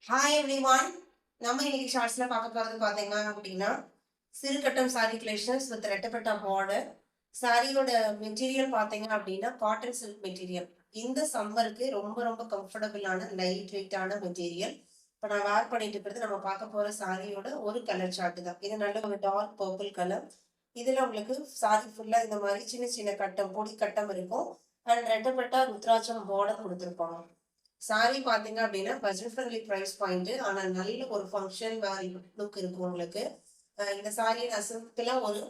Hi everyone. நம்ம இன்னைக்கு ஷார்ட்ஸ்ல பார்க்க போறது பாத்தீங்க அப்படின்னா சிறுகட்டம் சாரி கலெக்ஷன்ஸ் வித் ரெட்டப்பட்டா பார்டர். சாரியோட மெட்டீரியல் பாத்தீங்க அப்படின்னா காட்டன் சில்க் மெட்டீரியல். இந்த சம்மருக்கு ரொம்ப ரொம்ப கம்ஃபர்டபுளான லைட் வெயிட்டான மெட்டீரியல். இப்போ நான் வேர் பண்ணிட்டு இருக்கிறது நம்ம பார்க்க போற சாரியோட ஒரு கலர் சார்ட் தான். இது நல்ல ஒரு டார்க் பர்பிள் கலர். இதுல உங்களுக்கு சாரி ஃபுல்லா இந்த மாதிரி சின்ன சின்ன கட்டம் பொடி கட்டம் இருக்கும். அண்ட் ரெட்டப்பட்டா ருத்ராட்சம் பார்டர் கொடுத்துருப்பாங்க. சாரி பார்த்தீங்க அப்படின்னா பட்ஜெட் ஃப்ரெண்ட்லி ப்ரைஸ் பாயிண்ட். ஆனால் நல்ல ஒரு ஃபங்க்ஷன் வேர் லுக் இருக்கும் உங்களுக்கு. இந்த சாரியை நான் சிம்பிளாக ஒரு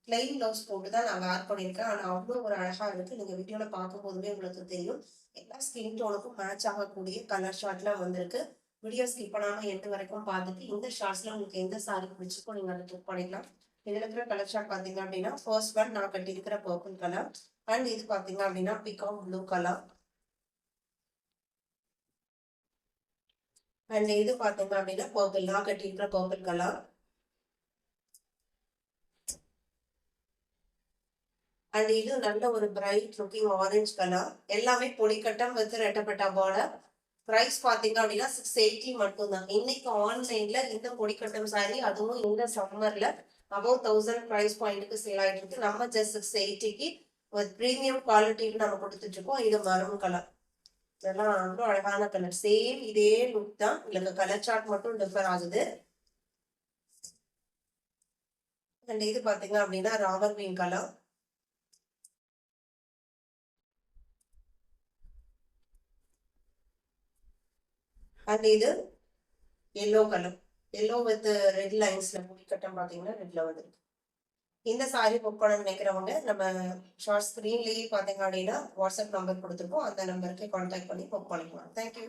பிளெயின் ப்ளவுஸ் போட்டு தான் நான் வேர் பண்ணியிருக்கேன். ஆனால் அவ்வளோ ஒரு அழகாக இருக்குது. நீங்கள் வீடியோவில் பார்க்கும்போதுமே உங்களுக்கு தெரியும். எல்லா ஸ்கின் டோனுக்கும் மேட்ச் ஆகக்கூடிய கலர் ஷார்ட்லாம் வந்திருக்கு. வீடியோ ஸ்கிப் பண்ணாமல் எண்டு வரைக்கும் பார்த்துட்டு இந்த ஷார்ட்ஸில் உங்களுக்கு எந்த சாரி பிடிச்சிக்கோ நீங்கள் அதை புக் பண்ணிக்கலாம். இதில் இருக்கிற கலர் ஷார்ட் பார்த்தீங்க அப்படின்னா ஃபர்ஸ்ட் ஒன் நான் கட்டியிருக்கிற பர்பிள் கலர். அண்ட் இது பார்த்தீங்க அப்படின்னா பிகாக் ப்ளூ கலர். அண்ட் இது பார்த்தீங்க அப்படின்னா பர்பிள் நான் கட்டியிருக்கிற பர்பிள் கலர். அண்ட் இது நல்ல ஒரு பிரைட் லுக்கிங் ஆரஞ்சு கலர். எல்லாமே பொடிக்கட்டம் வித் ரெட்டப்பட்டா பார்டர். ப்ரைஸ் பார்த்தீங்க அப்படின்னா 680 மட்டும்தான். இன்னைக்கு ஆன்லைன்ல இந்த பொடிக்கட்டம் சாரி அதுவும் இந்த சம்மர்ல அபவ் 1000 ப்ரைஸ் பாயிண்ட்டுக்கு சேல் ஆகிட்டு இருக்கு. நம்ம ஜஸ்ட் 680க்கு ஒரு ப்ரீமியம் குவாலிட்டிக்கு நம்ம கொடுத்துட்டு இருக்கோம். இது மரூன் கலர். இதெல்லாம் ரொம்ப அழகான கலர். சேம் இதே லுக் தான். உங்களுக்கு கலர் சார்ட் மட்டும் டிஃபர் ஆகுது. அண்ட் இது பாத்தீங்க அப்படின்னா ராமர் கிரீன் கலர். அண்ட் இது yellow colour. Yellow with red லைன்ஸ்ல முடிக்கட்டம் பாத்தீங்கன்னா ரெட்ல வந்துருக்கு. இந்த சாரி புக் பண்ண நினைக்கிறவங்க நம்ம ஷார்ட் ஸ்கிரீன்லயே பாத்தீங்க அப்படின்னா வாட்ஸ்அப் நம்பர் கொடுத்துருக்கோம். அந்த நம்பருக்கு கான்டாக்ட் பண்ணி புக் பண்ணிக்கலாம். தேங்க்யூ.